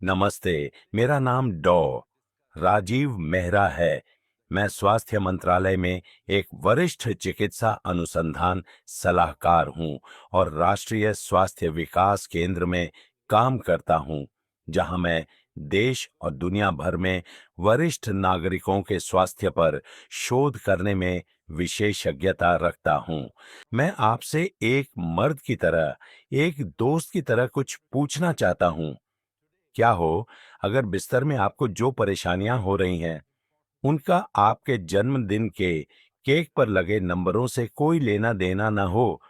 नमस्ते। मेरा नाम राजीव मेहरा है। मैं स्वास्थ्य मंत्रालय में एक वरिष्ठ चिकित्सा अनुसंधान सलाहकार हूं और राष्ट्रीय स्वास्थ्य विकास केंद्र में काम करता हूं, जहां मैं देश और दुनिया भर में वरिष्ठ नागरिकों के स्वास्थ्य पर शोध करने में विशेषज्ञता रखता हूं। मैं आपसे एक मर्द की तरह, एक दोस्त की तरह कुछ पूछना चाहता हूं। क्या हो, अगर बिस्तर में आपको जो परेशानियां हो रही हैं, उनका आपके जन्मदिन के केक पर लगे नंबरों से कोई लेना देना न हो,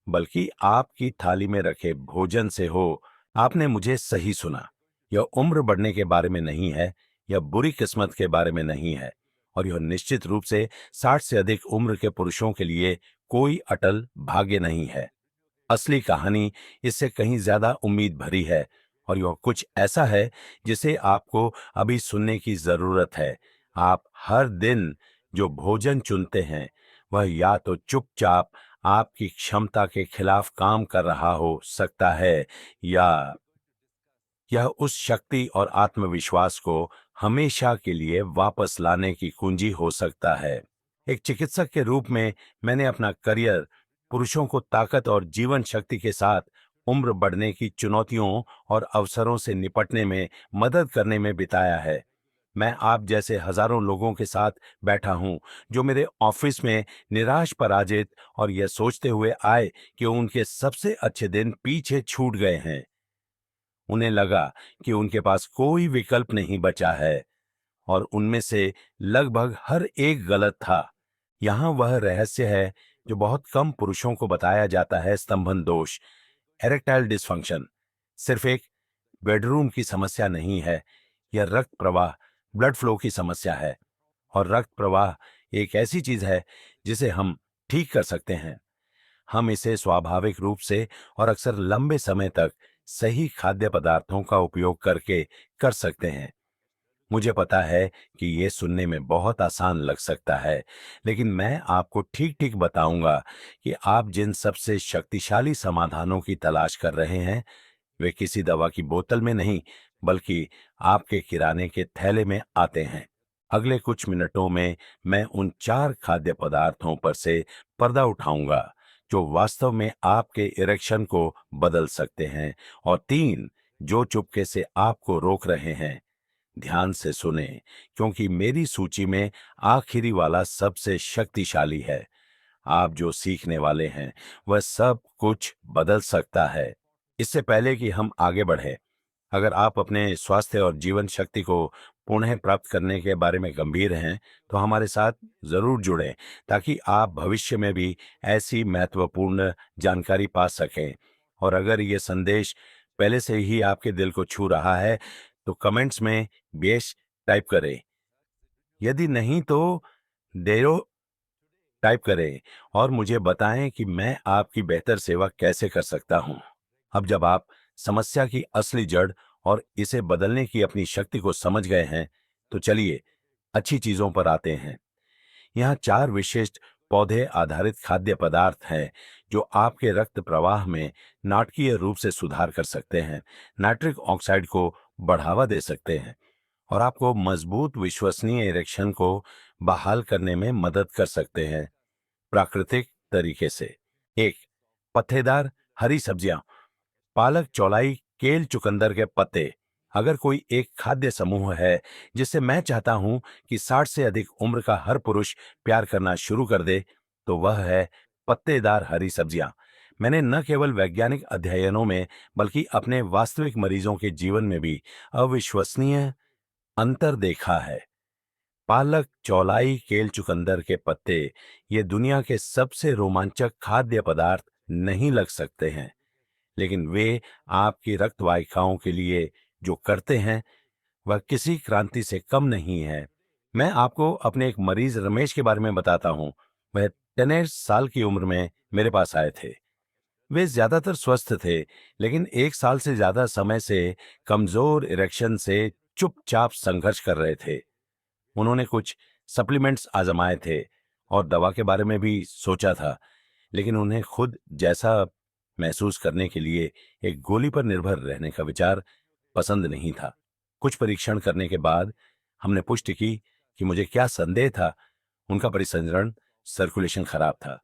बल्कि आपकी थाली में रखे भोजन से हो। आपने मुझे सही सुना। यह उम्र बढ़ने के बारे में नहीं है, यह बुरी किस्मत के बारे में नहीं है, और यह निश्चित रूप से 60 से अधिक उम्र के पुरुषों के लिए कोई अटल भाग्य नहीं है। असली कहानी इससे कहीं ज्यादा उम्मीद भरी है, और यह कुछ ऐसा है जिसे आपको अभी सुनने की जरूरत है। आप हर दिन जो भोजन चुनते हैं, वह या तो चुपचाप आपकी क्षमता के खिलाफ काम कर रहा हो सकता है, या यह उस शक्ति और आत्मविश्वास को हमेशा के लिए वापस लाने की कुंजी हो सकता है। एक चिकित्सक के रूप में मैंने अपना करियर पुरुषों को ताकत और जीवन शक्ति के साथ उम्र बढ़ने की चुनौतियों और अवसरों से निपटने में मदद करने में बिताया है। मैं आप जैसे हजारों लोगों के साथ बैठा हूं, जो मेरे ऑफिस में निराश, पराजित और यह सोचते हुए आए कि उनके सबसे अच्छे दिन पीछे छूट गए हैं। उन्हें लगा कि उनके पास कोई विकल्प नहीं बचा है, और उनमें से लगभग हर एक गलत था। यहाँ वह रहस्य है जो बहुत कम पुरुषों को बताया जाता है। स्तंभन दोष, एरेक्टाइल डिसफंक्शन, सिर्फ एक बेडरूम की समस्या नहीं है। यह रक्त प्रवाह, ब्लड फ्लो की समस्या है। और रक्त प्रवाह एक ऐसी चीज है जिसे हम ठीक कर सकते हैं। हम इसे स्वाभाविक रूप से और अक्सर लंबे समय तक सही खाद्य पदार्थों का उपयोग करके कर सकते हैं। मुझे पता है कि ये सुनने में बहुत आसान लग सकता है, लेकिन मैं आपको ठीक ठीक बताऊंगा कि आप जिन सबसे शक्तिशाली समाधानों की तलाश कर रहे हैं, वे किसी दवा की बोतल में नहीं, बल्कि आपके किराने के थैले में आते हैं। अगले कुछ मिनटों में मैं उन 4 खाद्य पदार्थों पर से पर्दा उठाऊंगा जो वास्तव में आपके इरेक्शन को बदल सकते हैं, और 3 जो चुपके से आपको रोक रहे हैं। ध्यान से सुने, क्योंकि मेरी सूची में आखिरी वाला सबसे शक्तिशाली है। आप जो सीखने वाले हैं, वह सब कुछ बदल सकता है। इससे पहले कि हम आगे बढ़ें, अगर आप अपने स्वास्थ्य और जीवन शक्ति को पुनः प्राप्त करने के बारे में गंभीर हैं, तो हमारे साथ जरूर जुड़ें, ताकि आप भविष्य में भी ऐसी महत्वपूर्ण जानकारी पा सकें। और अगर ये संदेश पहले से ही आपके दिल को छू रहा है, तो कमेंट्स में बेश टाइप करें। यदि नहीं तो देरो टाइप करें और मुझे बताएं कि मैं आपकी बेहतर सेवा कैसे कर सकता हूं। अब जब आप समस्या की असली जड़ और इसे बदलने की अपनी शक्ति को समझ गए हैं, तो चलिए अच्छी चीजों पर आते हैं। यहाँ 4 विशिष्ट पौधे आधारित खाद्य पदार्थ हैं जो आपके रक्त प्रवाह में नाटकीय रूप से सुधार कर सकते हैं, नाइट्रिक ऑक्साइड को बढ़ावा दे सकते हैं, और आपको मजबूत विश्वसनीय इरेक्शन को बहाल करने में मदद कर सकते हैं प्राकृतिक तरीके से। 1, पत्तेदार हरी सब्जियां, पालक, चौलाई, केल, चुकंदर के पत्ते। अगर कोई एक खाद्य समूह है जिसे मैं चाहता हूं कि 60 से अधिक उम्र का हर पुरुष प्यार करना शुरू कर दे, तो वह है पत्तेदार हरी सब्जियां। मैंने न केवल वैज्ञानिक अध्ययनों में, बल्कि अपने वास्तविक मरीजों के जीवन में भी अविश्वसनीय अंतर देखा है। पालक, चौलाई, केल, चुकंदर के पत्ते, ये दुनिया के सबसे रोमांचक खाद्य पदार्थ नहीं लग सकते हैं, लेकिन वे आपकी रक्त वाहिकाओं के लिए जो करते हैं, वह किसी क्रांति से कम नहीं है। मैं आपको अपने एक मरीज रमेश के बारे में बताता हूँ। वह 10 साल की उम्र में मेरे पास आए थे। वे ज्यादातर स्वस्थ थे, लेकिन 1 साल से ज्यादा समय से कमजोर इरेक्शन से चुपचाप संघर्ष कर रहे थे। उन्होंने कुछ सप्लीमेंट्स आजमाए थे और दवा के बारे में भी सोचा था, लेकिन उन्हें खुद जैसा महसूस करने के लिए एक गोली पर निर्भर रहने का विचार पसंद नहीं था। कुछ परीक्षण करने के बाद हमने पुष्टि की कि मुझे क्या संदेह था, उनका परिसंचरण सर्कुलेशन खराब था।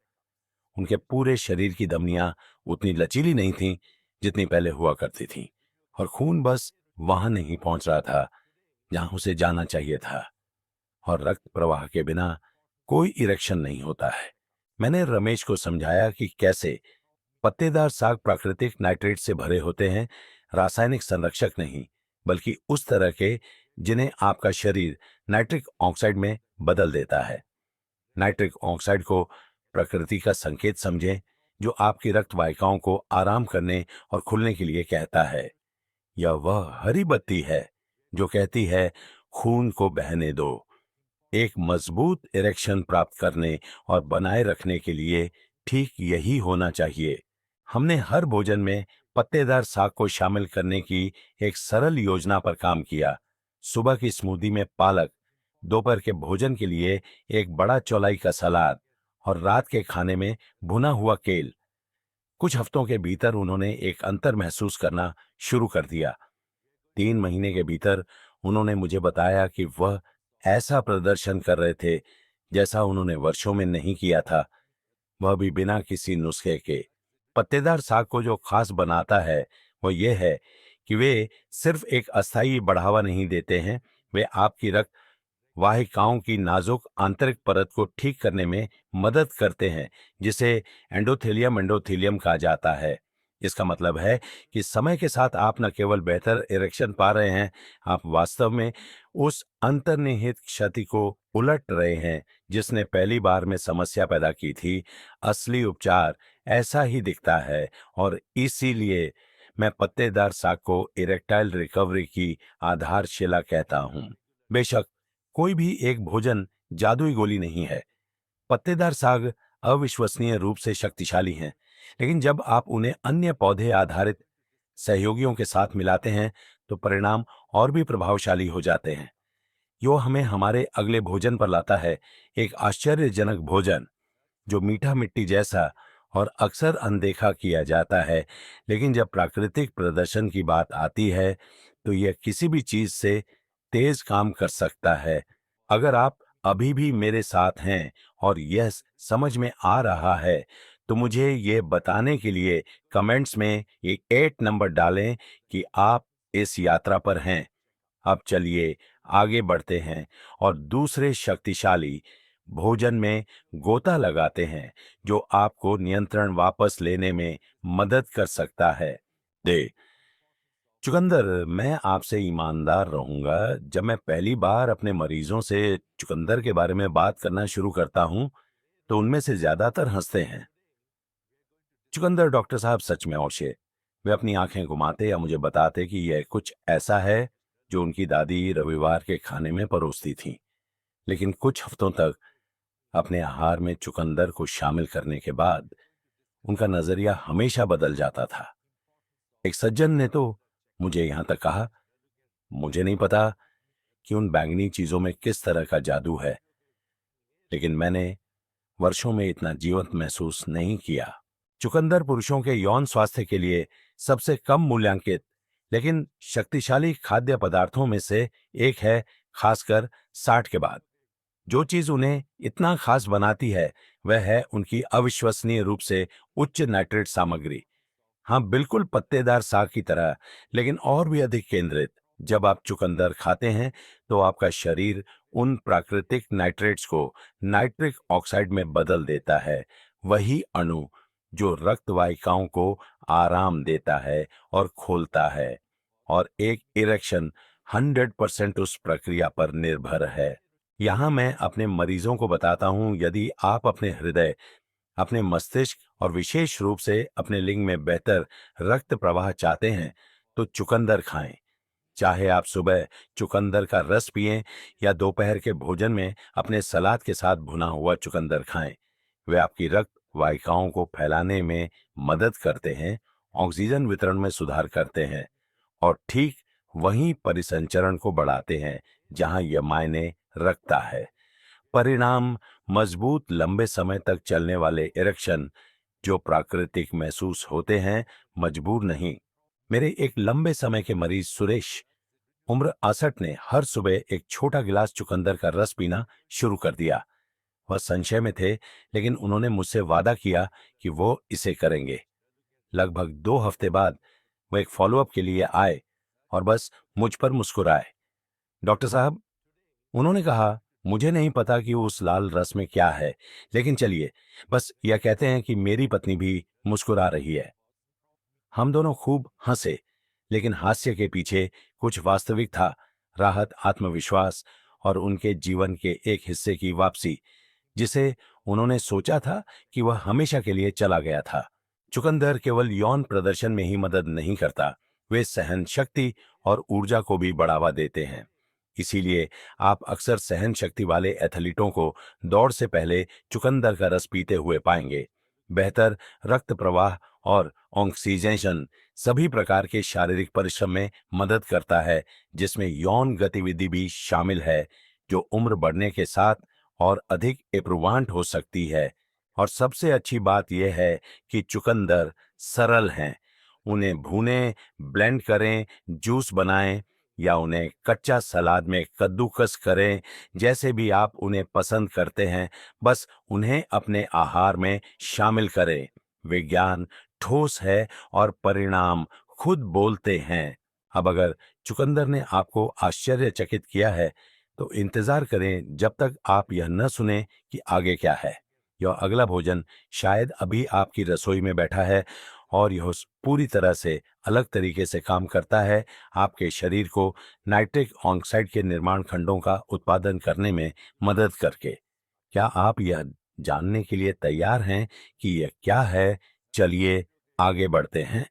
उनके पूरे शरीर की धमनियां उतनी लचीली नहीं थीं जितनी पहले हुआ करती थीं, और खून बस वहां नहीं पहुंच रहा था जहां उसे जाना चाहिए था। और रक्त प्रवाह के बिना कोई इरेक्शन नहीं होता है। मैंने रमेश को समझाया कि कैसे पत्तेदार साग प्राकृतिक नाइट्रेट से भरे होते हैं, रासायनिक संरक्षक नहीं, बल्कि उस तरह के जिन्हें आपका शरीर नाइट्रिक ऑक्साइड में बदल देता है। नाइट्रिक ऑक्साइड को प्रकृति का संकेत समझें, जो आपकी रक्त वाहिकाओं को आराम करने और खुलने के लिए कहता है। यह वह हरी बत्ती है जो कहती है, खून को बहने दो। एक मजबूत इरेक्शन प्राप्त करने और बनाए रखने के लिए ठीक यही होना चाहिए। हमने हर भोजन में पत्तेदार साग को शामिल करने की एक सरल योजना पर काम किया। सुबह की स्मूदी में पालक, दोपहर के भोजन के लिए एक बड़ा चौलाई का सलाद और रात के खाने में भुना हुआ केल। कुछ हफ्तों के भीतर उन्होंने एक अंतर महसूस करना शुरू कर दिया। 3 महीने के भीतर उन्होंने मुझे बताया कि वह ऐसा प्रदर्शन कर रहे थे जैसा उन्होंने वर्षों में नहीं किया था, वह भी बिना किसी नुस्खे के। पत्तेदार साग को जो खास बनाता है वो ये है कि वे सिर्फ एक अस्थायी बढ़ावा नहीं देते हैं, वे आपकी रक्त वाहिकाओं की नाजुक आंतरिक परत को ठीक करने में मदद करते हैं, जिसे एंडोथेलियम एंडोथेलियम कहा जाता है। इसका मतलब है कि समय के साथ आप न केवल बेहतर इरेक्शन पा रहे हैं, आप वास्तव में उस अंतर्निहित क्षति को उलट रहे हैं जिसने पहली बार में समस्या पैदा की थी। असली उपचार ऐसा ही दिखता है, और इसीलिए मैं पत्तेदार साग को इरेक्टाइल रिकवरी की आधारशिला कहता हूं। बेशक कोई भी एक भोजन जादुई गोली नहीं है। पत्तेदार साग अविश्वसनीय रूप से शक्तिशाली हैं, लेकिन जब आप उन्हें अन्य पौधे आधारित सहयोगियों के साथ मिलाते हैं तो परिणाम और भी प्रभावशाली हो जाते हैं। यो हमें हमारे अगले भोजन पर लाता है, एक आश्चर्यजनक भोजन जो मीठा मिट्टी जैसा और अक्सर अनदेखा किया जाता है, लेकिन जब प्राकृतिक प्रदर्शन की बात आती है तो यह किसी भी चीज से तेज काम कर सकता है। अगर आप अभी भी मेरे साथ हैं और यह समझ में आ रहा है, तो मुझे ये बताने के लिए कमेंट्स में एक 8 नंबर डालें कि आप इस यात्रा पर हैं। अब चलिए आगे बढ़ते हैं और दूसरे शक्तिशाली भोजन में गोता लगाते हैं, जो आपको नियंत्रण वापस लेने में मदद कर सकता है। दे चुकंदर, मैं आपसे ईमानदार रहूंगा। जब मैं पहली बार अपने मरीजों से चुकंदर के बारे में बात करना शुरू करता हूं, तो उनमें से ज्यादातर हंसते हैं। चुकंदर डॉक्टर साहब सच में औषे। वे अपनी आंखें घुमाते या मुझे बताते कि यह कुछ ऐसा है जो उनकी दादी रविवार के खाने में परोसती थी। लेकिन कुछ हफ्तों तक अपने आहार में चुकंदर को शामिल करने के बाद उनका नजरिया हमेशा बदल जाता था। एक सज्जन ने तो मुझे यहां तक कहा, मुझे नहीं पता कि उन बैंगनी चीजों में किस तरह का जादू है, लेकिन मैंने वर्षों में इतना जीवंत महसूस नहीं किया। चुकंदर पुरुषों के यौन स्वास्थ्य के लिए सबसे कम मूल्यांकित लेकिन शक्तिशाली खाद्य पदार्थों में से एक है, खासकर 60 के बाद। जो चीज उन्हें इतना खास बनाती है वह है उनकी अविश्वसनीय रूप से उच्च नाइट्रेट सामग्री। हाँ, बिल्कुल पत्तेदार साग की तरह, लेकिन और भी अधिक केंद्रित। जब आप चुकंदर खाते हैं तो आपका शरीर उन प्राकृतिक नाइट्रेट्स को नाइट्रिक ऑक्साइड में बदल देता है, वही अणु जो रक्त वाहिकाओं को आराम देता है और खोलता है। और एक इरेक्शन 100% उस प्रक्रिया पर निर्भर है। यहां मैं अपने मरीजों को बताता हूं, यदि आप अपने हृदय, अपने मस्तिष्क और विशेष रूप से अपने लिंग में बेहतर रक्त प्रवाह चाहते हैं तो चुकंदर खाएं। चाहे आप सुबह चुकंदर का रस पिएं या दोपहर के भोजन में अपने सलाद के साथ भुना हुआ चुकंदर खाएं, वे आपकी रक्त वाहिकाओं को फैलाने में मदद करते हैं, ऑक्सीजन वितरण में सुधार करते हैं और ठीक वहीं परिसंचरण को बढ़ाते हैं जहां यह मायने रखता है। परिणाम मजबूत, लंबे समय तक चलने वाले इरेक्शन जो प्राकृतिक महसूस होते हैं, मजबूर नहीं। मेरे एक लंबे समय के मरीज सुरेश, उम्र 68, ने हर सुबह एक छोटा गिलास चुकंदर का रस पीना शुरू कर दिया। वह संशय में थे, लेकिन उन्होंने मुझसे वादा किया कि वो इसे करेंगे। लगभग 2 हफ्ते बाद वो एक फॉलोअप के लिए आए और बस मुझ पर मुस्कुराए। डॉक्टर साहब, उन्होंने कहा, मुझे नहीं पता कि उस लाल रस में क्या है, लेकिन चलिए, बस यह कहते हैं कि मेरी पत्नी भी मुस्कुरा रही है। हम दोनों खूब हंसे, लेकिन हास्य के पीछे कुछ वास्तविक था। राहत, आत्मविश्वास और उनके जीवन के एक हिस्से की वापसी, जिसे उन्होंने सोचा था कि वह हमेशा के लिए चला गया था। चुकंदर केवल यौन प्रदर्शन में ही मदद नहीं करता, वे सहन शक्ति और ऊर्जा को भी बढ़ावा देते हैं। इसीलिए आप अक्सर सहन शक्ति वाले एथलीटों को दौड़ से पहले चुकंदर का रस पीते हुए पाएंगे। बेहतर रक्त प्रवाह और ऑक्सीजनेशन सभी प्रकार के शारीरिक परिश्रम में मदद करता है, जिसमें यौन गतिविधि भी शामिल है, जो उम्र बढ़ने के साथ और अधिक एप्रुवांट हो सकती है। और सबसे अच्छी बात यह है कि चुकंदर सरल हैं। उन्हें भूनें, ब्लेंड करें, जूस बनाएं या उन्हें कच्चा सलाद में कद्दूकस करें, जैसे भी आप उन्हें पसंद करते हैं, बस उन्हें अपने आहार में शामिल करें। विज्ञान ठोस है और परिणाम खुद बोलते हैं। अब अगर चुकंदर ने आपको आश्चर्यचकित किया है, तो इंतजार करें जब तक आप यह न सुने कि आगे क्या है। यह अगला भोजन शायद अभी आपकी रसोई में बैठा है और यह पूरी तरह से अलग तरीके से काम करता है, आपके शरीर को नाइट्रिक ऑक्साइड के निर्माण खंडों का उत्पादन करने में मदद करके। क्या आप यह जानने के लिए तैयार हैं कि यह क्या है? चलिए आगे बढ़ते हैं।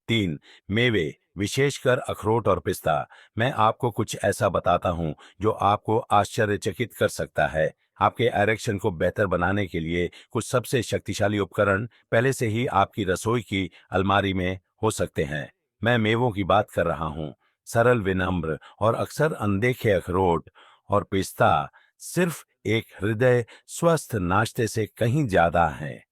3, मेवे, विशेषकर अखरोट और पिस्ता। मैं आपको कुछ ऐसा बताता हूं जो आपको आश्चर्यचकित कर सकता है। आपके एरेक्शन को बेहतर बनाने के लिए कुछ सबसे शक्तिशाली उपकरण पहले से ही आपकी रसोई की अलमारी में हो सकते हैं। मैं मेवों की बात कर रहा हूं। सरल, विनम्र और अक्सर अनदेखे अखरोट और पिस्ता सिर्फ एक हृदय स्वस्थ नाश्ते से कहीं ज्यादा हैं।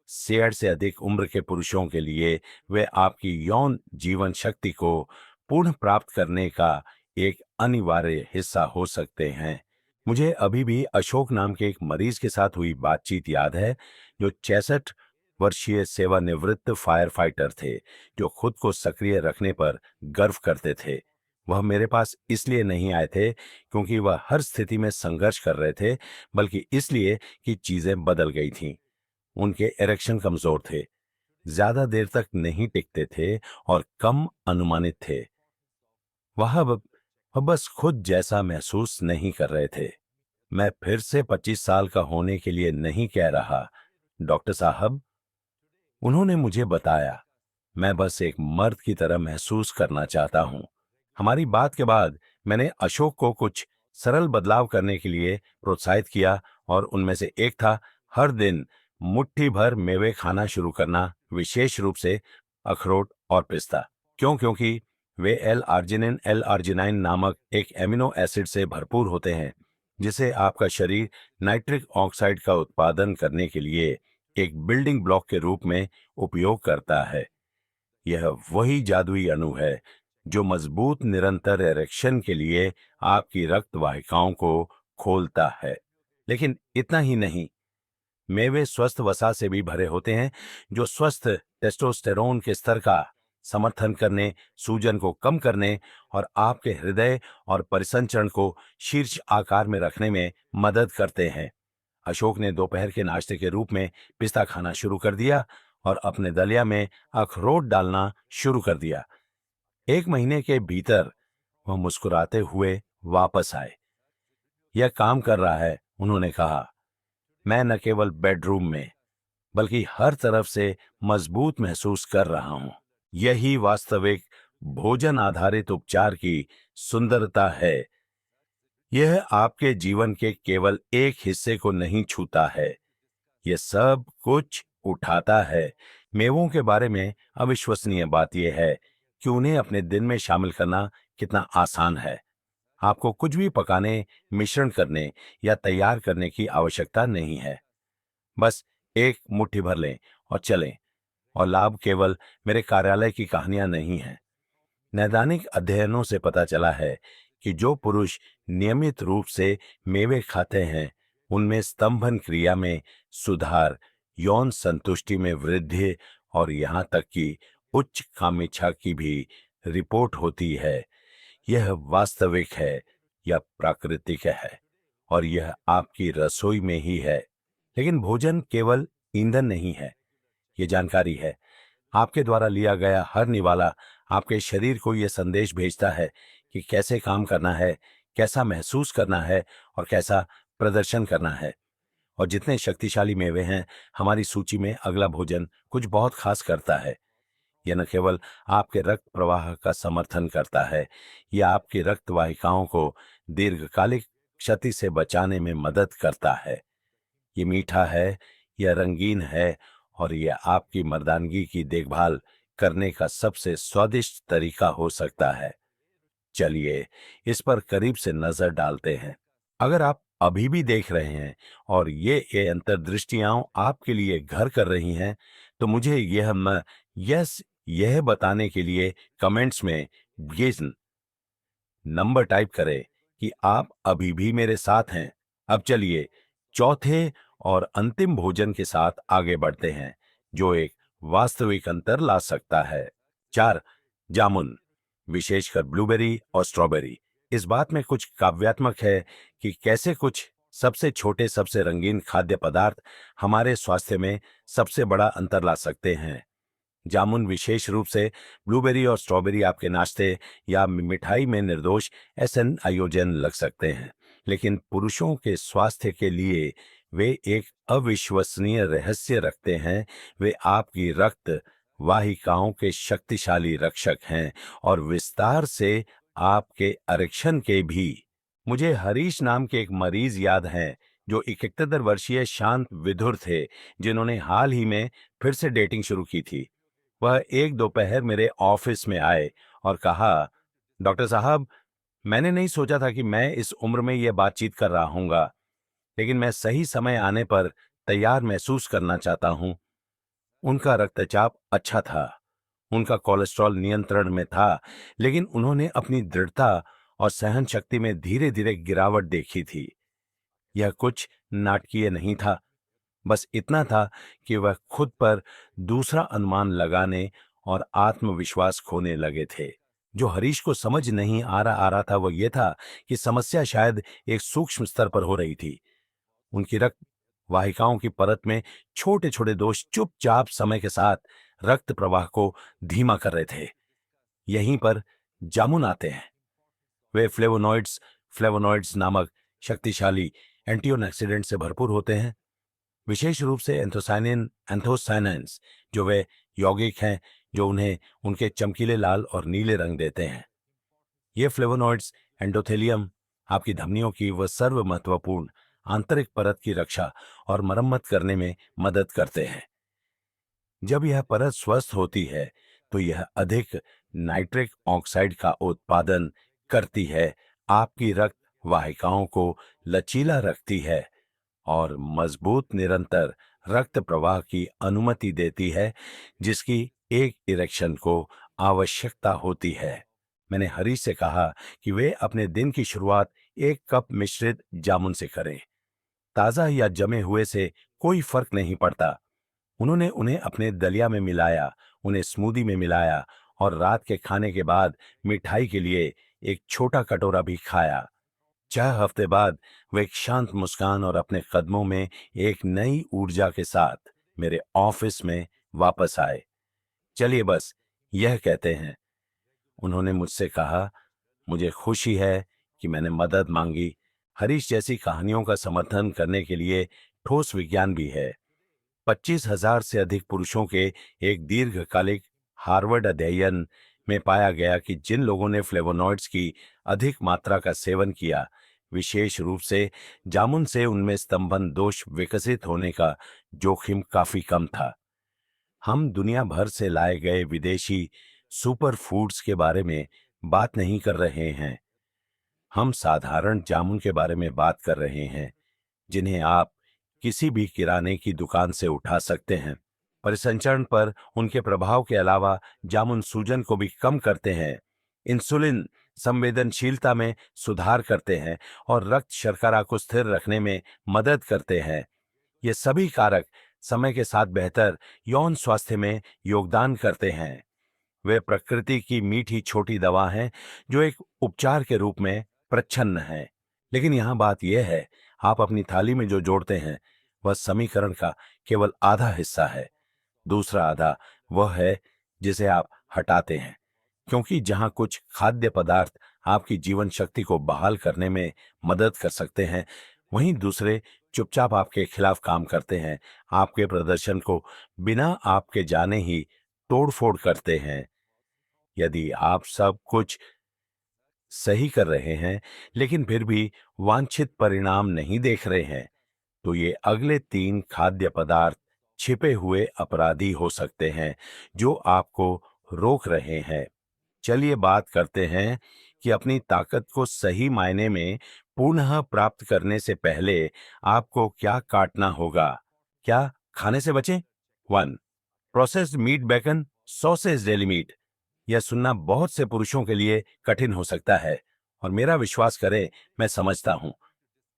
60 से अधिक उम्र के पुरुषों के लिए वे आपकी यौन जीवन शक्ति को पुनः प्राप्त करने का एक अनिवार्य हिस्सा हो सकते हैं। मुझे अभी भी अशोक नाम के एक मरीज के साथ हुई बातचीत याद है, जो 66 वर्षीय सेवानिवृत्त फायर फाइटर थे, जो खुद को सक्रिय रखने पर गर्व करते थे। वह मेरे पास इसलिए नहीं आए थे क्योंकि वह हर स्थिति में संघर्ष कर रहे थे, बल्कि इसलिए कि चीजें बदल गई थीं। उनके इरेक्शन कमजोर थे, ज्यादा देर तक नहीं टिकते थे और कम अनुमानित थे। वह बस खुद जैसा महसूस नहीं कर रहे थे। मैं फिर से 25 साल का होने के लिए नहीं कह रहा, डॉक्टर साहब, उन्होंने मुझे बताया। मैं बस एक मर्द की तरह महसूस करना चाहता हूं। हमारी बात के बाद मैंने अशोक को कुछ सरल बदलाव करने के लिए प्रोत्साहित किया और उनमें से एक था हर दिन मुट्ठी भर मेवे खाना शुरू करना, विशेष रूप से अखरोट और पिस्ता। क्योंकि वे एल आर्जिनाइन नामक एक एमिनो एसिड से भरपूर होते हैं, जिसे आपका शरीर नाइट्रिक ऑक्साइड का उत्पादन करने के लिए एक बिल्डिंग ब्लॉक के रूप में उपयोग करता है। यह वही जादुई अणु है जो मजबूत निरंतर इरेक्शन के लिए आपकी रक्त वाहिकाओं को खोलता है। लेकिन इतना ही नहीं, मेवे स्वस्थ वसा से भी भरे होते हैं, जो स्वस्थ टेस्टोस्टेरोन के स्तर का समर्थन करने, सूजन को कम करने और आपके हृदय और परिसंचरण को शीर्ष आकार में रखने में मदद करते हैं। अशोक ने दोपहर के नाश्ते के रूप में पिस्ता खाना शुरू कर दिया और अपने दलिया में अखरोट डालना शुरू कर दिया। 1 महीने के भीतर वह मुस्कुराते हुए वापस आए। यह काम कर रहा है, उन्होंने कहा। मैं न केवल बेडरूम में, बल्कि हर तरफ से मजबूत महसूस कर रहा हूं। यही वास्तविक भोजन आधारित उपचार की सुंदरता है। यह आपके जीवन के केवल एक हिस्से को नहीं छूता है, यह सब कुछ उठाता है। मेवों के बारे में अविश्वसनीय बात यह है कि उन्हें अपने दिन में शामिल करना कितना आसान है। आपको कुछ भी पकाने, मिश्रण करने या तैयार करने की आवश्यकता नहीं है। बस एक मुट्ठी भर लें और चलें। और लाभ केवल मेरे कार्यालय की कहानियां नहीं हैं। नैदानिक अध्ययनों से पता चला है कि जो पुरुष नियमित रूप से मेवे खाते हैं उनमें स्तंभन क्रिया में सुधार, यौन संतुष्टि में वृद्धि और यहाँ तक कि उच्च कामिच्छा की भी रिपोर्ट होती है। यह वास्तविक है या प्राकृतिक है और यह आपकी रसोई में ही है। लेकिन भोजन केवल ईंधन नहीं है, ये जानकारी है। आपके द्वारा लिया गया हर निवाला आपके शरीर को यह संदेश भेजता है कि कैसे काम करना है, कैसा महसूस करना है और कैसा प्रदर्शन करना है। और जितने शक्तिशाली मेवे हैं, हमारी सूची में अगला भोजन कुछ बहुत खास करता है। यह न केवल आपके रक्त प्रवाह का समर्थन करता है, यह आपकी रक्त वाहिकाओं को दीर्घकालिक क्षति से बचाने में मदद करता है। ये मीठा है, यह रंगीन है और यह आपकी मर्दानगी की देखभाल करने का सबसे स्वादिष्ट तरीका हो सकता है। चलिए इस पर करीब से नजर डालते हैं। अगर आप अभी भी देख रहे हैं और ये अंतर्दृष्टियां आपके लिए घर कर रही हैं, तो मुझे यह बताने के लिए कमेंट्स में ये नंबर टाइप करें कि आप अभी भी मेरे साथ हैं। अब चलिए चौथे और अंतिम भोजन के साथ आगे बढ़ते हैं, जो एक वास्तविक अंतर ला सकता है। 4. जामुन, विशेषकर ब्लूबेरी और स्ट्रॉबेरी। इस बात में कुछ काव्यात्मक है कि कैसे कुछ सबसे छोटे, सबसे रंगीन खाद्य पदार्थ हमारे स्वास्थ्य में सबसे बड़ा अंतर ला सकते हैं। जामुन, विशेष रूप से ब्लूबेरी और स्ट्रॉबेरी, आपके नाश्ते या मिठाई में निर्दोष ऐसे आयोजन लग सकते हैं, लेकिन पुरुषों के स्वास्थ्य के लिए वे एक अविश्वसनीय रहस्य रखते हैं। वे आपकी रक्त वाहिकाओं के शक्तिशाली रक्षक हैं और विस्तार से आपके अरेक्शन के भी। मुझे हरीश नाम के एक मरीज याद हैं जो 71 वर्षीय शांत विधुर थे, जिन्होंने हाल ही में फिर से डेटिंग शुरू की थी। वह एक दोपहर मेरे ऑफिस में आए और कहा, डॉक्टर साहब, मैंने नहीं सोचा था कि मैं इस उम्र में यह बातचीत कर रहा हूंगा, लेकिन मैं सही समय आने पर तैयार महसूस करना चाहता हूं। उनका रक्तचाप अच्छा था, उनका कोलेस्ट्रॉल नियंत्रण में था, लेकिन उन्होंने अपनी दृढ़ता और सहन शक्ति में धीरे धीरे गिरावट देखी थी। यह कुछ नाटकीय नहीं था, बस इतना था कि वह खुद पर दूसरा अनुमान लगाने और आत्मविश्वास खोने लगे थे। जो हरीश को समझ नहीं आ रहा था, वह यह था कि समस्या शायद एक सूक्ष्म स्तर पर हो रही थी। उनकी रक्त वाहिकाओं की परत में छोटे छोटे दोष चुपचाप समय के साथ रक्त प्रवाह को धीमा कर रहे थे। यहीं पर जामुन आते हैं। वे फ्लेवोनॉइड्स नामक शक्तिशाली एंटीऑक्सीडेंट से भरपूर होते हैं, विशेष रूप से एंथोसायनिन्स, जो वे यौगिक हैं जो उन्हें उनके चमकीले लाल और नीले रंग देते हैं। ये फ्लेवोनॉइड्स एंडोथेलियम, आपकी धमनियों की वह सर्व महत्वपूर्ण आंतरिक परत की रक्षा और मरम्मत करने में मदद करते हैं। जब यह परत स्वस्थ होती है तो यह अधिक नाइट्रिक ऑक्साइड का उत्पादन करती है, आपकी रक्त वाहिकाओं को लचीला रखती है और मजबूत निरंतर रक्त प्रवाह की अनुमति देती है, जिसकी एक इरेक्शन को आवश्यकता होती है। मैंने हरीश से कहा कि वे अपने दिन की शुरुआत एक कप मिश्रित जामुन से करें। ताजा या जमे हुए से कोई फर्क नहीं पड़ता। उन्होंने उन्हें अपने दलिया में मिलाया, उन्हें स्मूदी में मिलाया और रात के खाने के बाद मिठाई के लिए एक छोटा कटोरा भी खाया। 6 हफ्ते बाद वे एक शांत मुस्कान और अपने कदमों में एक नई ऊर्जा के साथ मेरे ऑफिस में वापस आए। चलिए बस यह कहते हैं, उन्होंने मुझसे कहा, मुझे खुशी है कि मैंने मदद मांगी। हरीश जैसी कहानियों का समर्थन करने के लिए ठोस विज्ञान भी है। 25,000 से अधिक पुरुषों के एक दीर्घकालिक हार्वर्ड अध्ययन में पाया गया कि जिन लोगों ने फ्लेवोनॉइड्स की अधिक मात्रा का सेवन किया, विशेष रूप से जामुन से, उनमें स्तंभन दोष विकसित होने का जोखिम काफी कम था। हम दुनिया भर से लाए गए विदेशी सुपर फूड्स के बारे में बात नहीं कर रहे हैं। हम साधारण जामुन के बारे में बात कर रहे हैं, जिन्हें आप किसी भी किराने की दुकान से उठा सकते हैं। परिसंचरण पर उनके प्रभाव के अलावा जामुन सूजन को भी कम करते हैं, इंसुलिन संवेदनशीलता में सुधार करते हैं और रक्त शर्करा को स्थिर रखने में मदद करते हैं। ये सभी कारक समय के साथ बेहतर यौन स्वास्थ्य में योगदान करते हैं। वे प्रकृति की मीठी छोटी दवा हैं जो एक उपचार के रूप में प्रच्छन्न है। लेकिन यहाँ बात यह है, आप अपनी थाली में जो जोड़ते हैं वह समीकरण का केवल आधा हिस्सा है। दूसरा आधा वह है जिसे आप हटाते हैं, क्योंकि जहां कुछ खाद्य पदार्थ आपकी जीवन शक्ति को बहाल करने में मदद कर सकते हैं, वहीं दूसरे चुपचाप आपके खिलाफ काम करते हैं, आपके प्रदर्शन को बिना आपके जाने ही तोड़फोड़ करते हैं। यदि आप सब कुछ सही कर रहे हैं लेकिन फिर भी वांछित परिणाम नहीं देख रहे हैं, तो ये अगले 3 खाद्य पदार्थ छिपे हुए अपराधी हो सकते हैं जो आपको रोक रहे हैं। चलिए बात करते हैं कि अपनी ताकत को सही मायने में पुनः प्राप्त करने से पहले आपको क्या काटना होगा। क्या खाने से बचें? 1. Processed meat, bacon, sausage, deli meat. यह सुनना बहुत से पुरुषों के लिए कठिन हो सकता है और मेरा विश्वास करें, मैं समझता हूं।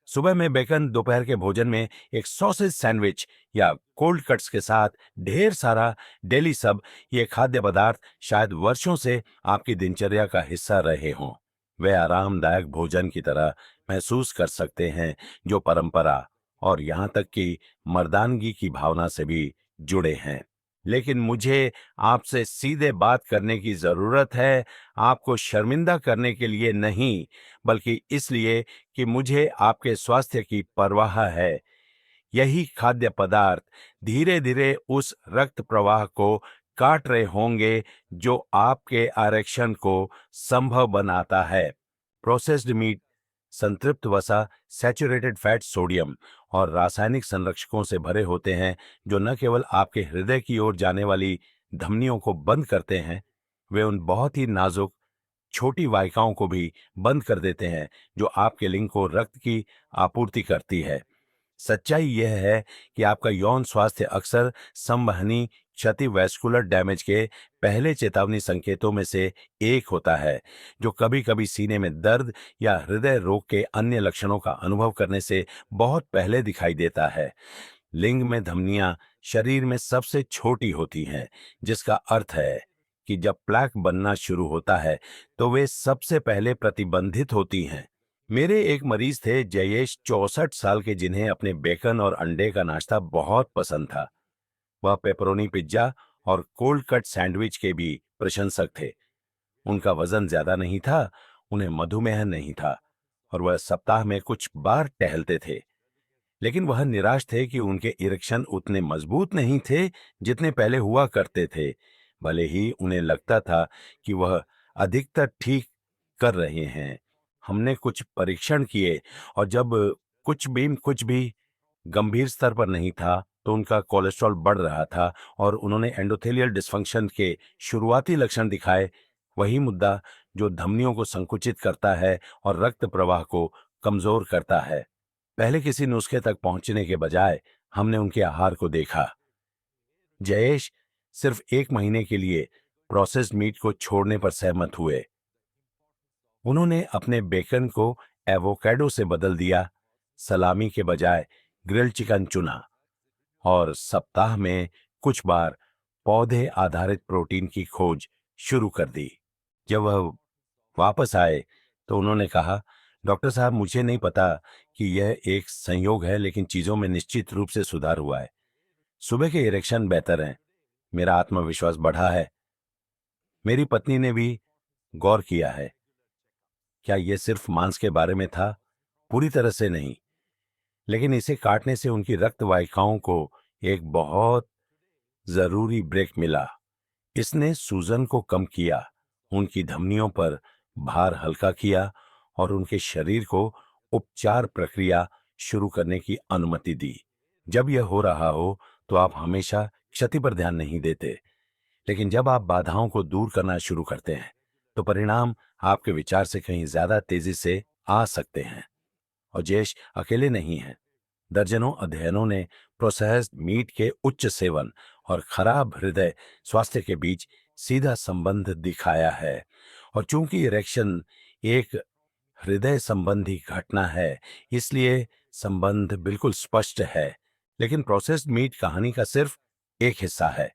सुबह में बेकन, दोपहर के भोजन में एक सॉसेज सैंडविच या कोल्ड कट्स के साथ ढेर सारा डेली सब, ये खाद्य पदार्थ शायद वर्षों से आपकी दिनचर्या का हिस्सा रहे हों। वे आरामदायक भोजन की तरह महसूस कर सकते हैं जो परंपरा और यहाँ तक कि मर्दानगी की भावना से भी जुड़े हैं। लेकिन मुझे आपसे सीधे बात करने की जरूरत है, आपको शर्मिंदा करने के लिए नहीं, बल्कि इसलिए कि मुझे आपके स्वास्थ्य की परवाह है। यही खाद्य पदार्थ धीरे धीरे उस रक्त प्रवाह को काट रहे होंगे जो आपके आरक्षण को संभव बनाता है। प्रोसेस्ड मीट संतृप्त वसा, सैचुरेटेड फैट, सोडियम और रासायनिक संरक्षकों से भरे होते हैं जो न केवल आपके हृदय की ओर जाने वाली धमनियों को बंद करते हैं, वे उन बहुत ही नाजुक छोटी वाहिकाओं को भी बंद कर देते हैं जो आपके लिंग को रक्त की आपूर्ति करती है। सच्चाई यह है कि आपका यौन स्वास्थ्य अक्सर संवहनी क्षति, वैस्कुलर डैमेज के पहले चेतावनी संकेतों में से एक होता है, जो कभी कभी सीने में दर्द या हृदय रोग के अन्य लक्षणों का अनुभव करने से बहुत पहले दिखाई देता है। लिंग में धमनियां शरीर में सबसे छोटी होती हैं, जिसका अर्थ है कि जब प्लेक बनना शुरू होता है तो वे सबसे पहले प्रतिबंधित होती हैं। मेरे एक मरीज थे, जयेश, 64 साल के, जिन्हें अपने बेकन और अंडे का नाश्ता बहुत पसंद था। वह पेपरोनी पिज्जा और कोल्ड कट सैंडविच के भी प्रशंसक थे। उनका वजन ज्यादा नहीं था, उन्हें मधुमेह नहीं था और वह सप्ताह में कुछ बार टहलते थे। लेकिन वह निराश थे कि उनके इरेक्शन उतने मजबूत नहीं थे जितने पहले हुआ करते थे, भले ही उन्हें लगता था कि वह अधिकतर ठीक कर रहे हैं। हमने कुछ परीक्षण किए और जब कुछ भी गंभीर स्तर पर नहीं था तो उनका कोलेस्ट्रॉल बढ़ रहा था और उन्होंने एंडोथेलियल डिस्फंक्शन के शुरुआती लक्षण दिखाए, वही मुद्दा जो धमनियों को संकुचित करता है और रक्त प्रवाह को कमजोर करता है। पहले किसी नुस्खे तक पहुंचने के बजाय हमने उनके आहार को देखा। जयेश सिर्फ 1 महीने के लिए प्रोसेस्ड मीट को छोड़ने पर सहमत हुए। उन्होंने अपने बेकन को एवोकाडो से बदल दिया, सलामी के बजाय ग्रिल चिकन चुना और सप्ताह में कुछ बार पौधे आधारित प्रोटीन की खोज शुरू कर दी। जब वह वापस आए तो उन्होंने कहा, डॉक्टर साहब, मुझे नहीं पता कि यह एक संयोग है, लेकिन चीजों में निश्चित रूप से सुधार हुआ है। सुबह के इरेक्शन बेहतर हैं, मेरा आत्मविश्वास बढ़ा है। मेरी पत्नी ने भी गौर किया है। क्या यह सिर्फ मांस के बारे में था? पूरी तरह से नहीं, लेकिन इसे काटने से उनकी रक्त वाहिकाओं को एक बहुत जरूरी ब्रेक मिला। इसने सूजन को कम किया, उनकी धमनियों पर भार हल्का किया और उनके शरीर को उपचार प्रक्रिया शुरू करने की अनुमति दी। जब यह हो रहा हो तो आप हमेशा क्षति पर ध्यान नहीं देते, लेकिन जब आप बाधाओं को दूर करना शुरू करते हैं तो परिणाम आपके विचार से कहीं ज्यादा तेजी से आ सकते हैं। और जयेश अकेले नहीं है। दर्जनों अध्ययनों ने प्रोसेस्ड मीट के उच्च सेवन और खराब हृदय स्वास्थ्य के बीच सीधा संबंध दिखाया है। और चूंकि इरेक्शन एक हृदय संबंधी घटना है, इसलिए संबंध बिल्कुल स्पष्ट है। लेकिन प्रोसेस्ड मीट कहानी का सिर्फ एक हिस्सा है।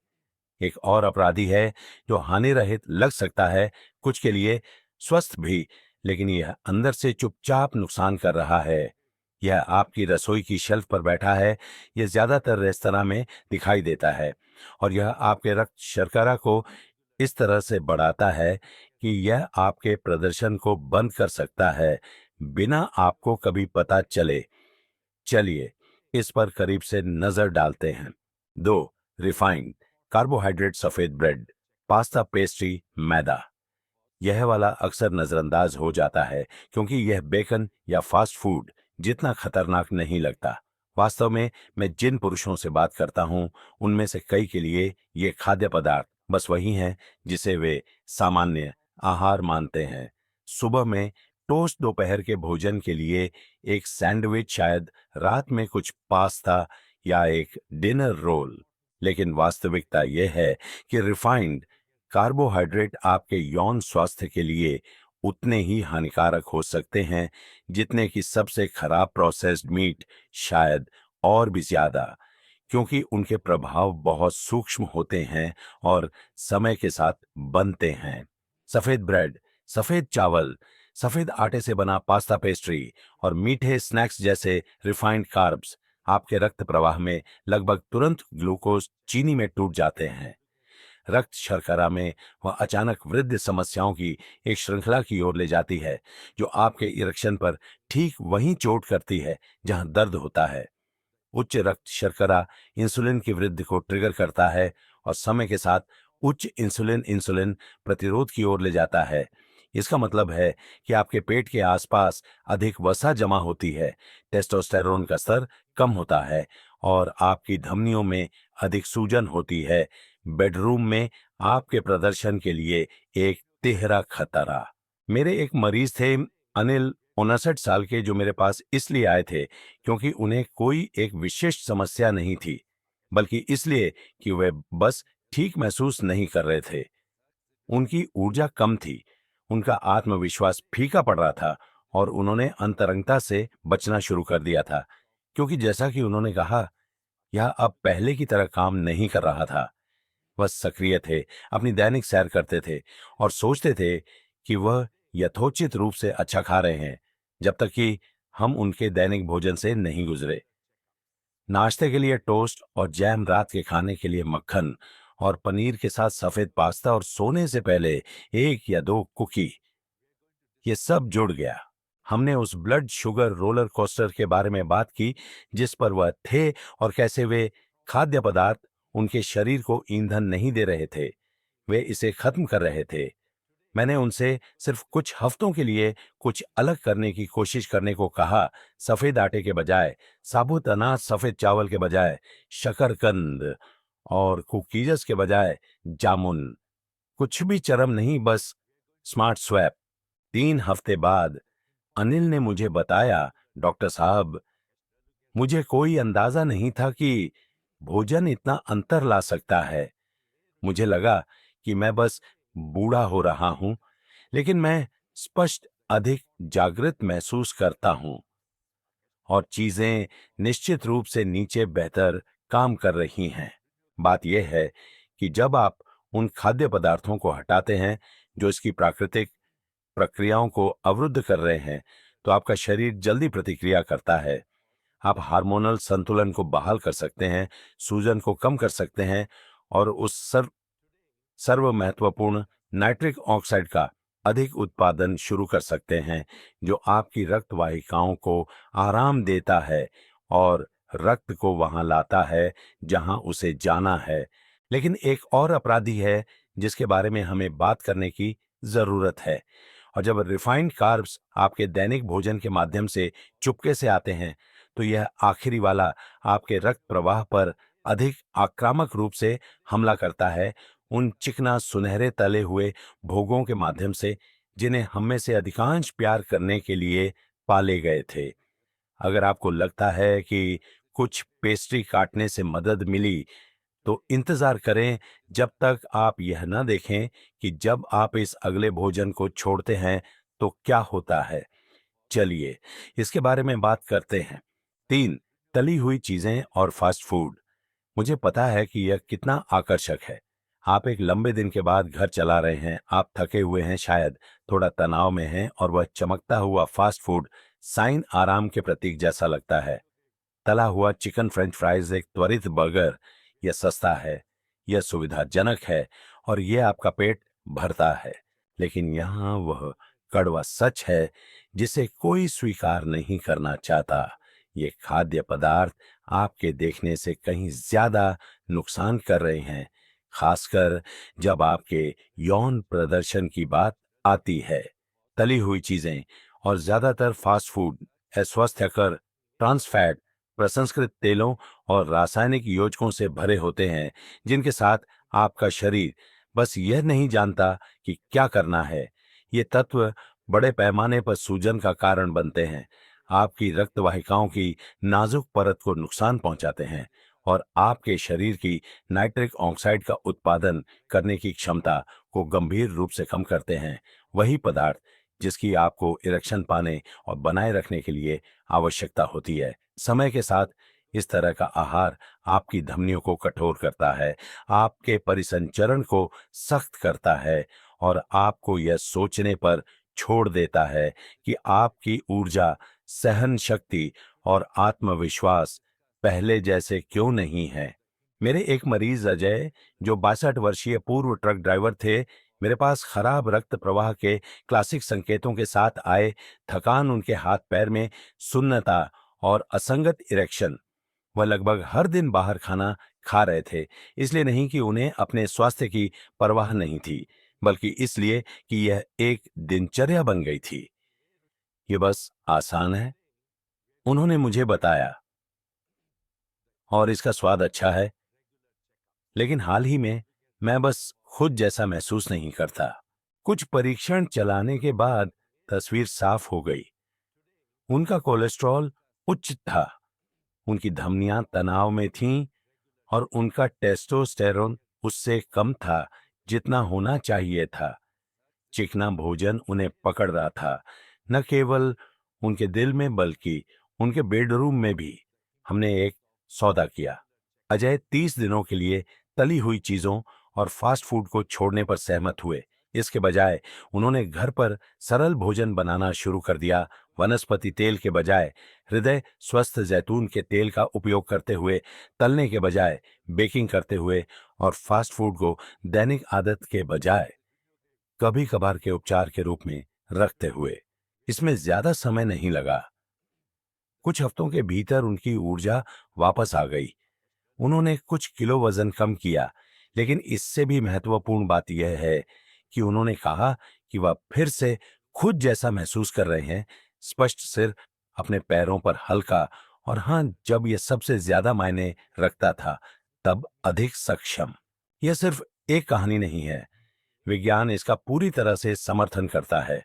एक और अपराधी है जो हानि रहित लग सकता है, कुछ के लिए स्वस्थ भी, लेकिन यह अंदर से चुपचाप नुकसान कर रहा है। यह आपकी रसोई की शेल्फ पर बैठा है, यह ज्यादातर रेस्तरां में दिखाई देता है, और यह आपके रक्त शर्करा को इस तरह से बढ़ाता है कि यह आपके प्रदर्शन को बंद कर सकता है, बिना आपको कभी पता चले। चलिए इस पर करीब से नजर डालते हैं। 2. रिफाइंड कार्बोहाइड्रेट सफेद ब्रेड, पास्ता, पेस्ट्री, मैदा। यह वाला अक्सर नजरअंदाज हो जाता है क्योंकि यह बेकन या फास्ट फूड जितना खतरनाक नहीं लगता। वास्तव में मैं जिन पुरुषों से बात करता हूं, उनमें से कई के लिए ये खाद्य पदार्थ बस वही है जिसे वे सामान्य आहार मानते हैं। सुबह में टोस्ट, दोपहर के भोजन के लिए एक सैंडविच, शायद रात में कुछ पास्ता या एक डिनर रोल। लेकिन वास्तविकता यह है कि रिफाइंड कार्बोहाइड्रेट आपके यौन स्वास्थ्य के लिए उतने ही हानिकारक हो सकते हैं जितने कि सबसे खराब प्रोसेस्ड मीट, शायद और भी ज्यादा, क्योंकि उनके प्रभाव बहुत सूक्ष्म होते हैं और समय के साथ बनते हैं। सफेद ब्रेड, सफेद चावल, सफेद आटे से बना पास्ता, पेस्ट्री और मीठे स्नैक्स जैसे रिफाइंड कार्ब्स आपके रक्त प्रवाह में लगभग तुरंत ग्लूकोज चीनी में टूट जाते हैं। रक्त शर्करा में वह अचानक वृद्धि समस्याओं की एक श्रृंखला की ओर ले जाती है, जो आपके इरेक्शन पर ठीक वहीं चोट करती है जहां दर्द होता है। उच्च रक्त शर्करा इंसुलिन की वृद्धि को ट्रिगर करता है और समय के साथ उच्च इंसुलिन इंसुलिन प्रतिरोध की ओर ले जाता है। इसका मतलब है कि आपके पेट के आसपास अधिक वसा जमा होती है, टेस्टोस्टेरोन का स्तर कम होता है और आपकी धमनियों में अधिक सूजन होती है। बेडरूम में आपके प्रदर्शन के लिए एक तिहरा खतरा। मेरे एक मरीज थे, अनिल, 59 साल के, जो मेरे पास इसलिए आए थे क्योंकि उन्हें कोई एक विशिष्ट समस्या नहीं थी, बल्कि इसलिए कि वे बस ठीक महसूस नहीं कर रहे थे। उनकी ऊर्जा कम थी, उनका आत्मविश्वास फीका पड़ रहा था और उन्होंने अंतरंगता से बचना शुरू कर दिया था, क्योंकि जैसा कि उन्होंने कहा, यह अब पहले की तरह काम नहीं कर रहा था। वह सक्रिय थे, अपनी दैनिक सैर करते थे और सोचते थे कि वह यथोचित रूप से अच्छा खा रहे हैं, जब तक कि हम उनके दैनिक भोजन से नहीं गुजरे। नाश्ते के लिए टोस्ट और जैम, रात के खाने के लिए मक्खन और पनीर के साथ सफेद पास्ता और सोने से पहले 1 या 2 कुकी, ये सब जुड़ गया। हमने उस ब्लड शुगर रोलर कोस्टर के बारे में बात की जिस पर वह थे और कैसे वे खाद्य पदार्थ उनके शरीर को ईंधन नहीं दे रहे थे, वे इसे खत्म कर रहे थे। मैंने उनसे सिर्फ कुछ हफ्तों के लिए कुछ अलग करने की कोशिश करने को कहा। सफेद आटे के बजाय साबुत अनाज, सफेद चावल के बजाय शकरकंद और कुकीज़ के बजाय जामुन। कुछ भी चरम नहीं, बस स्मार्ट स्वैप। 3 हफ्ते बाद अनिल ने मुझे बताया, डॉक्टर साहब, मुझे कोई अंदाजा नहीं था कि भोजन इतना अंतर ला सकता है। मुझे लगा कि मैं बस बूढ़ा हो रहा हूं, लेकिन मैं स्पष्ट अधिक जागृत महसूस करता हूं और चीजें निश्चित रूप से नीचे बेहतर काम कर रही हैं। बात यह है कि जब आप उन खाद्य पदार्थों को हटाते हैं जो इसकी प्राकृतिक प्रक्रियाओं को अवरुद्ध कर रहे हैं, तो आपका शरीर जल्दी प्रतिक्रिया करता है। आप हार्मोनल संतुलन को बहाल कर सकते हैं, सूजन को कम कर सकते हैं और उस सर्व महत्वपूर्ण नाइट्रिक ऑक्साइड का अधिक उत्पादन शुरू कर सकते हैं, जो आपकी रक्त वाहिकाओं को आराम देता है और रक्त को वहां लाता है जहां उसे जाना है। लेकिन एक और अपराधी है जिसके बारे में हमें बात करने की जरूरत है। और जब रिफाइंड कार्ब्स आपके दैनिक भोजन के माध्यम से चुपके से आते हैं, तो यह आखिरी वाला आपके रक्त प्रवाह पर अधिक आक्रामक रूप से हमला करता है, उन चिकना सुनहरे तले हुए भोगों के माध्यम से जिन्हें हम में से अधिकांश प्यार करने के लिए पाले गए थे। अगर आपको लगता है कि कुछ पेस्ट्री काटने से मदद मिली, तो इंतजार करें जब तक आप यह न देखें कि जब आप इस अगले भोजन को छोड़ते हैं तो क्या होता है। चलिए इसके बारे में बात करते हैं। 3, तली हुई चीजें और फास्ट फूड। मुझे पता है कि यह कितना आकर्षक है। आप एक लंबे दिन के बाद घर चला रहे हैं, आप थके हुए हैं, शायद थोड़ा तनाव में हैं, और वह चमकता हुआ फास्ट फूड साइन आराम के प्रतीक जैसा लगता है। तला हुआ चिकन फ्रेंच फ्राइज एक त्वरित बर्गर। यह सस्ता है, यह सुविधाजनक है, और यह आपका पेट भरता है। लेकिन यहाँ वह कड़वा सच है जिसे कोई स्वीकार नहीं करना चाहता। ये खाद्य पदार्थ आपके देखने से कहीं ज्यादा नुकसान कर रहे हैं, खासकर जब आपके यौन प्रदर्शन की बात आती है। तली हुई चीजें और ज्यादातर फास्ट फूड अस्वास्थ्यकर, ट्रांस फैट, प्रसंस्कृत तेलों और रासायनिक योजकों से भरे होते हैं, जिनके साथ आपका शरीर बस यह नहीं जानता कि क्या करना है। ये तत्व बड़े पैमाने पर सूजन का कारण बनते हैं, आपकी रक्त वाहिकाओं की नाजुक परत को नुकसान पहुंचाते हैं, और आपके शरीर की नाइट्रिक ऑक्साइड का उत्पादन करने की क्षमता को गंभीर रूप से कम करते हैं। वही पदार्थ जिसकी आपको इरेक्शन पाने और बनाए रखने के लिए आवश्यकता होती है। समय के साथ इस तरह का आहार आपकी धमनियों को कठोर करता है, आपके परिसंचरण को सख्त करता है, और आपको यह सोचने पर छोड़ देता है कि आपकी ऊर्जा, सहन शक्ति और आत्मविश्वास पहले जैसे क्यों नहीं है। मेरे एक मरीज अजय, जो 62 वर्षीय पूर्व ट्रक ड्राइवर थे, मेरे पास खराब रक्त प्रवाह के क्लासिक संकेतों के साथ आए। थकान उनके हाथ पैर में, सुन्नता और असंगत इरेक्शन। वह लगभग हर दिन बाहर खाना खा रहे थे, इसलिए नहीं कि उन्हें अपने स्वास्थ्य की परवाह नहीं थी, बल्कि इसलिए कि यह एक दिनचर्या बन गई थी। ये बस आसान है, उन्होंने मुझे बताया, और इसका स्वाद अच्छा है। लेकिन हाल ही में मैं बस खुद जैसा महसूस नहीं करता। कुछ परीक्षण चलाने के बाद तस्वीर साफ हो गई। उनका कोलेस्ट्रॉल उच्च था, उनकी धमनियां तनाव में थीं, और उनका टेस्टोस्टेरोन उससे कम था जितना होना चाहिए था। चिकना भोजन उन्हें पकड़ रहा था, न केवल उनके दिल में बल्कि उनके बेडरूम में भी। हमने एक सौदा किया। अजय 30 दिनों के लिए तली हुई चीजों और फास्ट फूड को छोड़ने पर सहमत हुए। इसके बजाय उन्होंने घर पर सरल भोजन बनाना शुरू कर दिया। वनस्पति तेल के बजाय हृदय स्वस्थ जैतून के तेल का उपयोग करते हुए, तलने के बजाय बेकिंग करते हुए, और फास्ट फूड को दैनिक आदत के बजाय कभी कभार के उपचार के रूप में रखते हुए। इसमें ज्यादा समय नहीं लगा। कुछ हफ्तों के भीतर उनकी ऊर्जा वापस आ गई। उन्होंने कुछ किलो वजन कम किया, लेकिन इससे भी महत्वपूर्ण बात यह है कि उन्होंने कहा कि वह फिर से खुद जैसा महसूस कर रहे हैं, स्पष्ट सिर, अपने पैरों पर हल्का, और हां, जब यह सबसे ज्यादा मायने रखता था, तब अधिक सक्षम। यह सिर्फ एक कहानी नहीं है, विज्ञान इसका पूरी तरह से समर्थन करता है।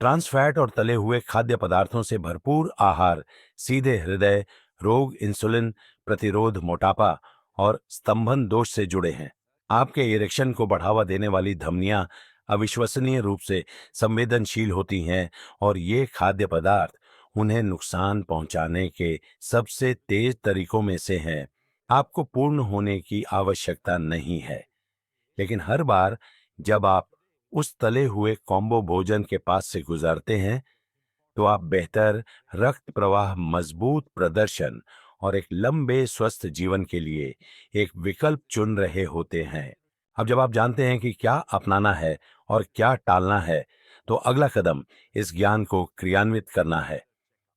ट्रांस फैट और तले हुए खाद्य पदार्थों से भरपूर आहार सीधे हृदय रोग, इंसुलिन प्रतिरोध, मोटापा और स्तंभन दोष से जुड़े हैं। आपके इरेक्शन को बढ़ावा देने वाली धमनियां अविश्वसनीय रूप से संवेदनशील होती हैं, और ये खाद्य पदार्थ उन्हें नुकसान पहुंचाने के सबसे तेज तरीकों में से हैं। आपको पूर्ण होने की आवश्यकता नहीं है, लेकिन हर बार जब आप उस तले हुए कॉम्बो भोजन के पास से गुजरते हैं, तो आप बेहतर रक्त प्रवाह, मजबूत प्रदर्शन और एक लंबे स्वस्थ जीवन के लिए एक विकल्प चुन रहे होते हैं। अब जब आप जानते हैं कि क्या अपनाना है और क्या टालना है, तो अगला कदम इस ज्ञान को क्रियान्वित करना है।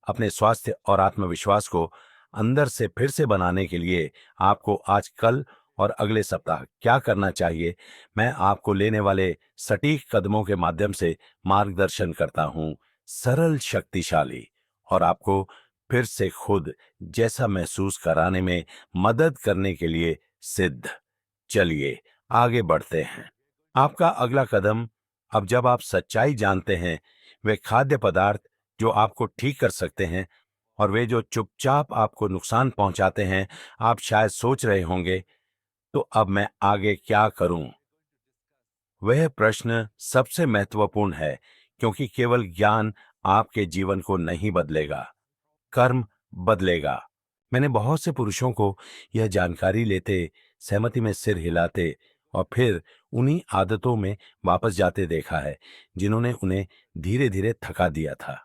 अपने स्वास्थ्य और आत्मविश्वास को अंदर से फिर से बनाने के लिए आपको आज, कल और अगले सप्ताह क्या करना चाहिए, मैं आपको लेने वाले सटीक कदमों के माध्यम से मार्गदर्शन करता हूं। सरल, शक्तिशाली, और आपको फिर से खुद जैसा महसूस कराने में मदद करने के लिए सिद्ध। चलिए आगे बढ़ते हैं। आपका अगला कदम, अब जब आप सच्चाई जानते हैं, वे खाद्य पदार्थ जो आपको ठीक कर सकते हैं और वे जो चुपचाप आपको नुकसान पहुंचाते हैं, आप शायद सोच रहे होंगे, तो अब मैं आगे क्या करूं? वह प्रश्न सबसे महत्वपूर्ण है, क्योंकि केवल ज्ञान आपके जीवन को नहीं बदलेगा, कर्म बदलेगा। मैंने बहुत से पुरुषों को यह जानकारी लेते, सहमति में सिर हिलाते और फिर उन्हीं आदतों में वापस जाते देखा है जिन्होंने उन्हें धीरे धीरे थका दिया था।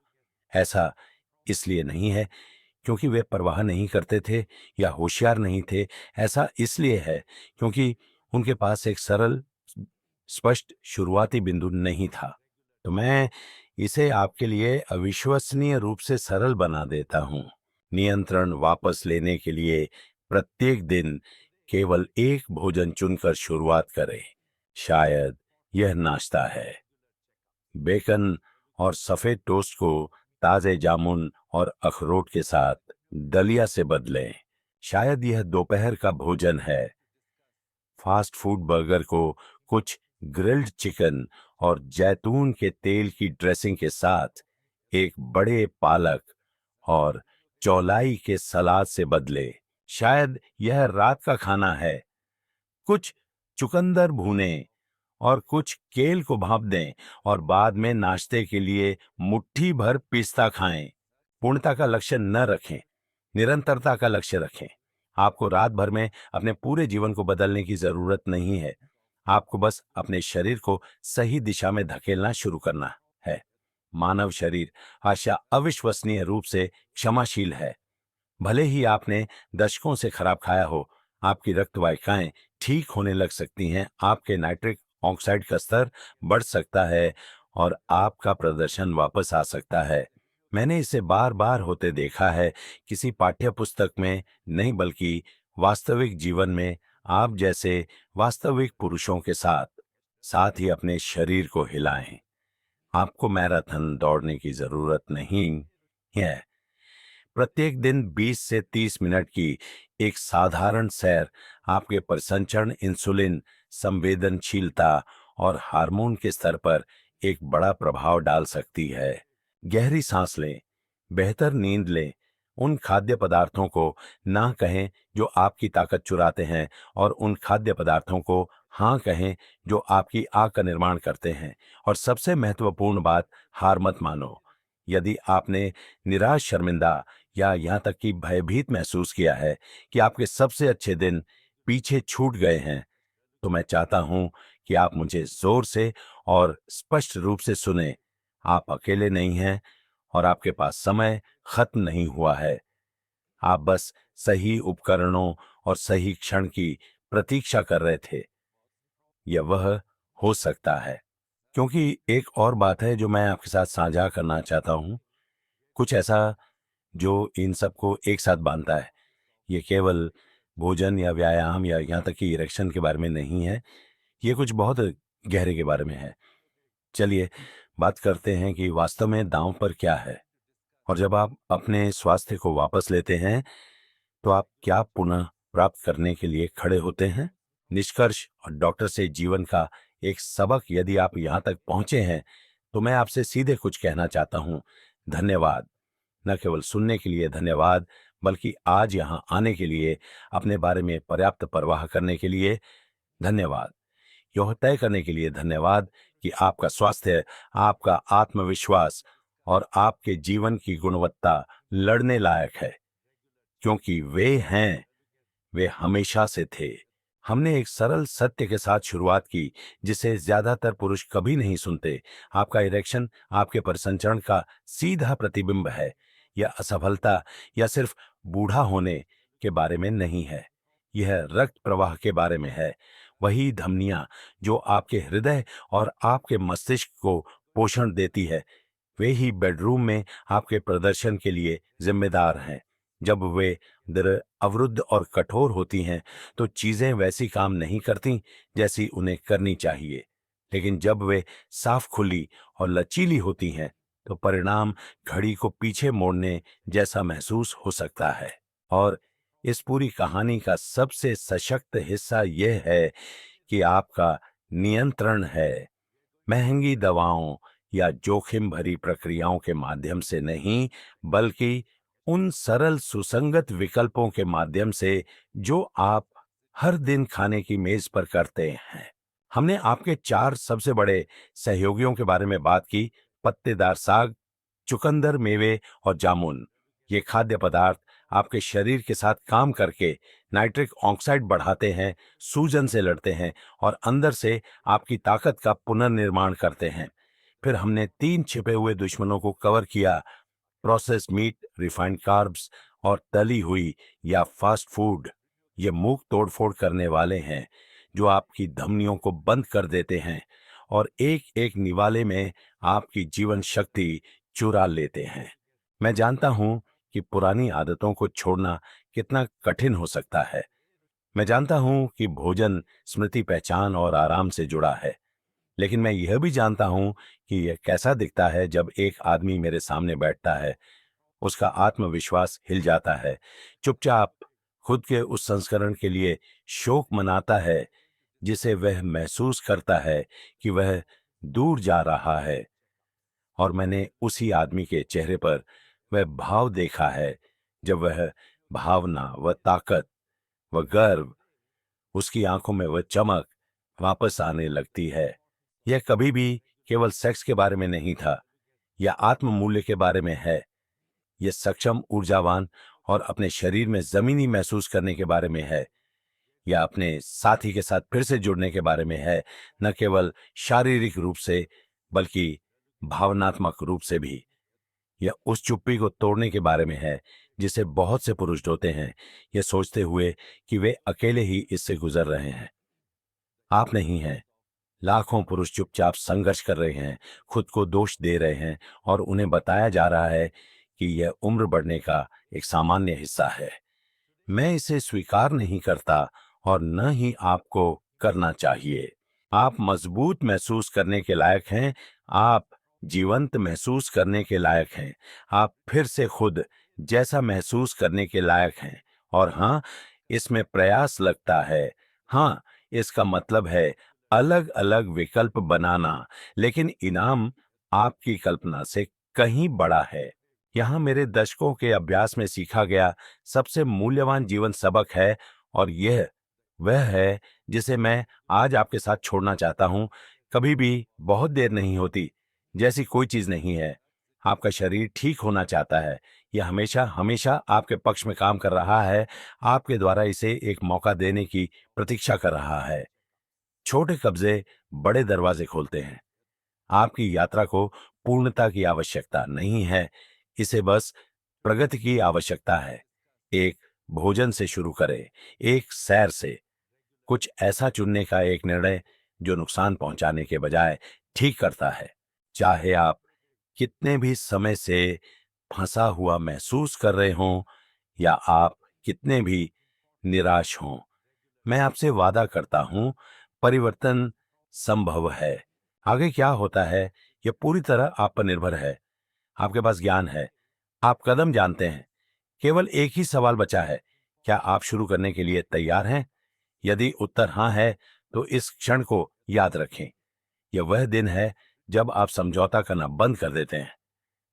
ऐसा इसलिए नहीं है क्योंकि वे परवाह नहीं करते थे या होशियार नहीं थे। ऐसा इसलिए है क्योंकि उनके पास एक सरल, स्पष्ट शुरुआती बिंदु नहीं था। तो मैं इसे आपके लिए अविश्वसनीय रूप से सरल बना देता हूं। नियंत्रण वापस लेने के लिए प्रत्येक दिन केवल एक भोजन चुनकर शुरुआत करें। शायद यह नाश्ता है। बेकन और सफेद टोस्ट को ताजे जामुन और अखरोट के साथ दलिया से बदलें। शायद यह दोपहर का भोजन है। फास्ट फूड बर्गर को कुछ ग्रिल्ड चिकन और जैतून के तेल की ड्रेसिंग के साथ एक बड़े पालक और चौलाई के सलाद से बदले। शायद यह रात का खाना है। कुछ चुकंदर भूनें और कुछ केल को भाप दें और बाद में नाश्ते के लिए मुट्ठी भर पिस्ता खाएं। पूर्णता का लक्ष्य न रखें, निरंतरता का लक्ष्य रखें। आपको रात भर में अपने पूरे जीवन को बदलने की जरूरत नहीं है। आपको बस अपने शरीर को सही दिशा में धकेलना शुरू करना है। मानव शरीर आशा अविश्वसनीय रूप से क्षमाशील है। भले ही आपने दशकों से खराब खाया हो, आपकी रक्त वाहिकाएं ठीक होने लग सकती हैं, आपके नाइट्रिक ऑक्साइड का स्तर बढ़ सकता है और आपका प्रदर्शन वापस आ सकता है। मैंने इसे बार बार होते देखा है, किसी पाठ्य पुस्तक में नहीं बल्कि वास्तविक जीवन में आप जैसे वास्तविक पुरुषों के साथ। साथ ही अपने शरीर को हिलाएं। आपको मैराथन दौड़ने की जरूरत नहीं है। प्रत्येक दिन 20 से 30 मिनट की एक साधारण सैर आपके परिसंचरण, इंसुलिन संवेदनशीलता और हार्मोन के स्तर पर एक बड़ा प्रभाव डाल सकती है। गहरी सांस लें, बेहतर नींद लें, उन खाद्य पदार्थों को ना कहें जो आपकी ताकत चुराते हैं और उन खाद्य पदार्थों को हाँ कहें जो आपकी आग का निर्माण करते हैं। और सबसे महत्वपूर्ण बात, हार मत मानो। यदि आपने निराश, शर्मिंदा या यहाँ तक कि भयभीत महसूस किया है कि आपके सबसे अच्छे दिन पीछे छूट गए हैं, तो मैं चाहता हूं कि आप मुझे जोर से और स्पष्ट रूप से सुने। आप अकेले नहीं हैं और आपके पास समय खत्म नहीं हुआ है। आप बस सही उपकरणों और सही क्षण की प्रतीक्षा कर रहे थे। यह वह हो सकता है। क्योंकि एक और बात है जो मैं आपके साथ साझा करना चाहता हूं, कुछ ऐसा जो इन सबको एक साथ बांधता है। ये केवल भोजन या व्यायाम या यहाँ तक कि इरेक्शन के बारे में नहीं है, ये कुछ बहुत गहरे के बारे में है। चलिए बात करते हैं कि वास्तव में दांव पर क्या है। और जब आप अपने स्वास्थ्य को वापस लेते हैं तो आप क्या पुनः प्राप्त करने के लिए खड़े होते हैं? निष्कर्ष और डॉक्टर से जीवन का एक सबक, यदि आप यहाँ तक पहुंचे हैं तो मैं आपसे सीधे कुछ कहना चाहता हूं। धन्यवाद। न केवल सुनने के लिए धन्यवाद, बल्कि आज यहाँ आने के लिए, अपने बारे में पर्याप्त परवाह करने के लिए धन्यवाद। यह तय करने के लिए धन्यवाद कि आपका स्वास्थ्य, आपका आत्मविश्वास और आपके जीवन की गुणवत्ता लड़ने लायक है, क्योंकि वे हमेशा से थे। हमने एक सरल सत्य के साथ शुरुआत की जिसे ज्यादातर पुरुष कभी नहीं सुनते। आपका इरेक्शन आपके परिसंचरण का सीधा प्रतिबिंब है। यह असफलता या सिर्फ बूढ़ा होने के बारे में नहीं है, यह रक्त प्रवाह के बारे में है। वही धमनियां जो आपके हृदय और आपके मस्तिष्क को पोषण देती है, वे ही बेडरूम में आपके प्रदर्शन के लिए जिम्मेदार हैं। जब वे दर अवरुद्ध और कठोर होती हैं तो चीजें वैसी काम नहीं करती जैसी उन्हें करनी चाहिए, लेकिन जब वे साफ, खुली और लचीली होती हैं तो परिणाम घड़ी को पीछे मोड़ने जैसा महसूस हो सकता है। और इस पूरी कहानी का सबसे सशक्त हिस्सा यह है कि आपका नियंत्रण है। महंगी दवाओं या जोखिम भरी प्रक्रियाओं के माध्यम से नहीं, बल्कि उन सरल सुसंगत विकल्पों के माध्यम से जो आप हर दिन खाने की मेज पर करते हैं। हमने आपके 4 सबसे बड़े सहयोगियों के बारे में बात की, पत्तेदार साग, चुकंदर मेवे और जामुन। ये खाद्य पदार्थ आपके शरीर के साथ काम करके नाइट्रिक ऑक्साइड बढ़ाते हैं, सूजन से लड़ते हैं और अंदर से आपकी ताकत का पुनर्निर्माण करते हैं। फिर हमने 3 छिपे हुए दुश्मनों को कवर किया, प्रोसेस्ड मीट, रिफाइंड कार्ब्स और तली हुई या फास्ट फूड। ये मुंह तोड़फोड़ करने वाले हैं जो आपकी धमनियों को बंद कर देते हैं और एक एक निवाले में आपकी जीवन शक्ति चुरा लेते हैं। मैं जानता हूं कि पुरानी आदतों को छोड़ना कितना कठिन हो सकता है। मैं जानता हूं कि भोजन स्मृति, पहचान और आराम से जुड़ा है। लेकिन मैं यह भी जानता हूं कि यह कैसा दिखता है जब एक आदमी मेरे सामने बैठता है। उसका आत्मविश्वास हिल जाता है, चुपचाप खुद के उस संस्करण के लिए शोक मनाता है जिसे वह महसूस करता है कि वह दूर जा रहा है। और मैंने उसी आदमी के चेहरे पर वह भाव देखा है जब वह भावना, वह ताकत, वह गर्व, उसकी आंखों में वह चमक वापस आने लगती है। यह कभी भी केवल सेक्स के बारे में नहीं था या आत्म मूल्य के बारे में है। यह सक्षम, ऊर्जावान और अपने शरीर में जमीनी महसूस करने के बारे में है, या अपने साथी के साथ फिर से जुड़ने के बारे में है, न केवल शारीरिक रूप से बल्कि भावनात्मक रूप से भी। यह उस चुप्पी को तोड़ने के बारे में है जिसे बहुत से पुरुष ढोते हैं, यह सोचते हुए कि वे अकेले ही इससे गुजर रहे हैं। आप नहीं हैं। लाखों पुरुष चुपचाप संघर्ष कर रहे हैं, खुद को दोष दे रहे हैं और उन्हें बताया जा रहा है कि यह उम्र बढ़ने का एक सामान्य हिस्सा है। मैं इसे स्वीकार नहीं करता और न ही आपको करना चाहिए। आप मजबूत महसूस करने के लायक हैं, आप जीवंत महसूस करने के लायक हैं, आप फिर से खुद जैसा महसूस करने के लायक हैं। और हाँ, इसमें प्रयास लगता है। हाँ, इसका मतलब है अलग अलग विकल्प बनाना, लेकिन इनाम आपकी कल्पना से कहीं बड़ा है। यहाँ मेरे दशकों के अभ्यास में सीखा गया सबसे मूल्यवान जीवन सबक है, और यह वह है जिसे मैं आज आपके साथ छोड़ना चाहता हूं। कभी भी बहुत देर नहीं होती, जैसी कोई चीज नहीं है। आपका शरीर ठीक होना चाहता है। यह हमेशा हमेशा आपके पक्ष में काम कर रहा है, आपके द्वारा इसे एक मौका देने की प्रतीक्षा कर रहा है। छोटे कब्जे बड़े दरवाजे खोलते हैं। आपकी यात्रा को पूर्णता की आवश्यकता नहीं है, इसे बस प्रगति की आवश्यकता है। एक भोजन से शुरू करें, एक सैर से, कुछ ऐसा चुनने का एक निर्णय जो नुकसान पहुंचाने के बजाय ठीक करता है। चाहे आप कितने भी समय से फंसा हुआ महसूस कर रहे हों या आप कितने भी निराश हों, मैं आपसे वादा करता हूं, परिवर्तन संभव है। आगे क्या होता है यह पूरी तरह आप पर निर्भर है। आपके पास ज्ञान है, आप कदम जानते हैं। केवल एक ही सवाल बचा है, क्या आप शुरू करने के लिए तैयार हैं? यदि उत्तर हाँ है, तो इस क्षण को याद रखें। यह वह दिन है जब आप समझौता करना बंद कर देते हैं।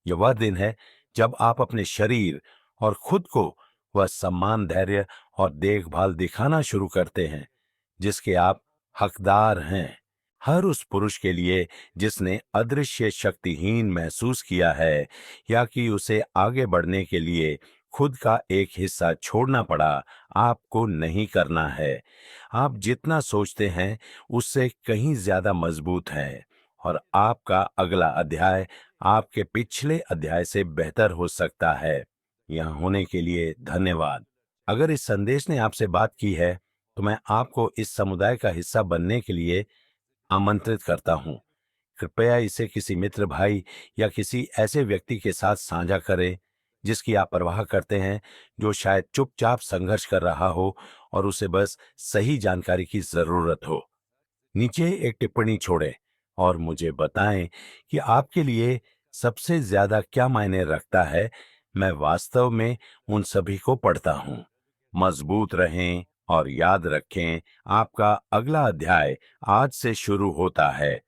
यह वह दिन है जब आप अपने शरीर और खुद को वह सम्मान, धैर्य और देखभाल दिखाना शुरू करते हैं जिसके आप हकदार हैं। हर उस पुरुष के लिए जिसने अदृश्य शक्तिहीन महसूस किया है, या कि उसे आगे बढ़ने के लिए खुद का एक हिस्सा छोड़ना पड़ा, आपको नहीं करना है। आप जितना सोचते हैं उससे कहीं ज्यादा मजबूत हैं, और आपका अगला अध्याय आपके पिछले अध्याय से बेहतर हो सकता है। यहाँ होने के लिए धन्यवाद। अगर इस संदेश ने आपसे बात की है, तो मैं आपको इस समुदाय का हिस्सा बनने के लिए आमंत्रित करता हूँ। कृपया इसे किसी मित्र, भाई या किसी ऐसे व्यक्ति के साथ साझा करें जिसकी आप परवाह करते हैं, जो शायद चुपचाप संघर्ष कर रहा हो और उसे बस सही जानकारी की जरूरत हो। नीचे एक टिप्पणी छोड़ें और मुझे बताएं कि आपके लिए सबसे ज्यादा क्या मायने रखता है। मैं वास्तव में उन सभी को पढ़ता हूं। मजबूत रहें और याद रखें, आपका अगला अध्याय आज से शुरू होता है।